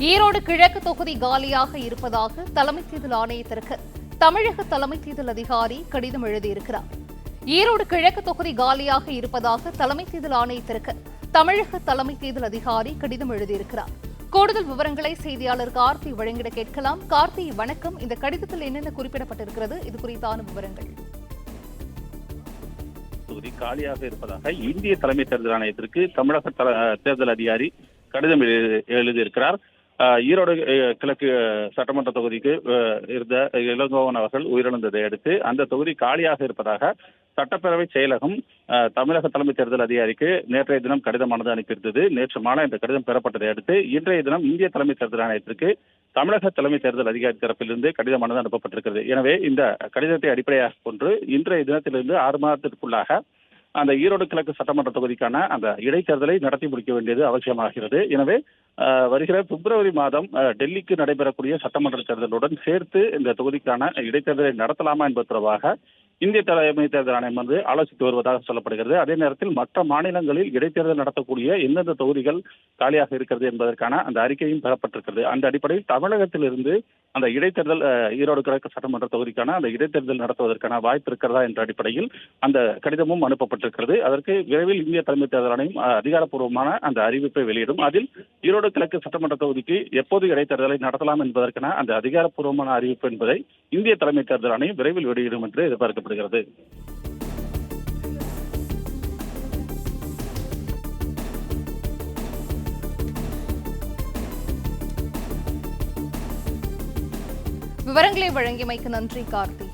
ஈரோடு கிழக்கு தொகுதி காலியாக இருப்பதாக தலைமை தேர்தல் ஆணையத்திற்கு தமிழக தலைமை தேர்தல் அதிகாரி கடிதம் எழுதியிருக்கிறார். ஈரோடு கிழக்கு தொகுதி காலியாக இருப்பதாக தலைமை தேர்தல் ஆணையத்திற்கு தமிழக தலைமை தேர்தல் அதிகாரி கடிதம் எழுதியிருக்கிறார். கூடுதல் விவரங்களை செய்தியாளர் கார்த்தி வழங்கிட கேட்கலாம். கார்த்தி, வணக்கம். இந்த கடிதத்தில் என்னென்ன குறிப்பிடப்பட்டிருக்கிறது? இது குறித்தான விவரங்கள். தொகுதி காலியாக இருப்பதாக இந்திய தலைமை தேர்தல் ஆணையத்திற்கு தமிழக தேர்தல் அதிகாரி கடிதம் எழுதியிருக்கிறார். ஈரோடு கிழக்கு சட்டமன்ற தொகுதிக்கு இருந்த இளங்கோவன் அவர்கள் உயிரிழந்ததை அடுத்து அந்த தொகுதி காலியாக இருப்பதாக சட்டப்பேரவை செயலகம் தமிழக தலைமை தேர்தல் அதிகாரிக்கு நேற்றைய தினம் கடிதமானது அனுப்பியிருந்தது. நேற்று மாலை இந்த கடிதம் பெறப்பட்டதை அடுத்து இன்றைய தினம் இந்திய தலைமை தேர்தல் ஆணையத்திற்கு தமிழக தலைமை தேர்தல் அதிகாரி தரப்பிலிருந்து கடிதமானது அனுப்பப்பட்டிருக்கிறது. எனவே இந்த கடிதத்தை அடிப்படையாக கொண்டு இன்றைய தினத்திலிருந்து 6 மாதத்திற்குள்ளாக அந்த ஈரோடு கிழக்கு சட்டமன்ற தொகுதிக்கான அந்த இடைத்தேர்தலை நடத்தி முடிக்க வேண்டியது அவசியமாகிறது. எனவே வருகிற பிப்ரவரி மாதம் டெல்லிக்கு நடைபெறக்கூடிய சட்டமன்ற தேர்தலுடன் சேர்த்து இந்த தொகுதிக்கான இடைத்தேர்தலை நடத்தலாமா என்பது தொடர்பாக இந்திய தலைமை தேர்தல் ஆணையம் ஆலோசித்து வருவதாக சொல்லப்படுகிறது. அதே நேரத்தில் மற்ற மாநிலங்களில் இடைத்தேர்தல் நடத்தக்கூடிய எந்தெந்த தொகுதிகள் காலியாக இருக்கிறது என்பதற்கான அந்த அறிக்கையும் பெறப்பட்டிருக்கிறது. அந்த அடிப்படையில் தமிழகத்திலிருந்து அந்த இடைத்தேர்தல் ஈரோடு கிழக்கு சட்டமன்ற தொகுதிக்கான அந்த இடைத்தேர்தல் நடத்துவதற்கான வாய்ப்பு இருக்கிறதா என்ற அடிப்படையில் அந்த கடிதமும் அனுப்பப்பட்டிருக்கிறது. அதற்கு விரைவில் இந்திய தலைமை தேர்தல் ஆணையம் அதிகாரப்பூர்வமான அந்த அறிவிப்பை வெளியிடும். அதில் ஈரோடு கிழக்கு சட்டமன்ற தொகுதிக்கு எப்போது இடைத்தேர்தலை நடத்தலாம் என்பதற்கான அந்த அதிகாரப்பூர்வமான அறிவிப்பு என்பதை இந்திய தலைமை தேர்தல் ஆணையம் விரைவில் வெளியிடும் என்று எதிர்பார்க்கப்படுகிறது. விவரங்களை வழங்கியமைக்கு நன்றி கார்த்தி.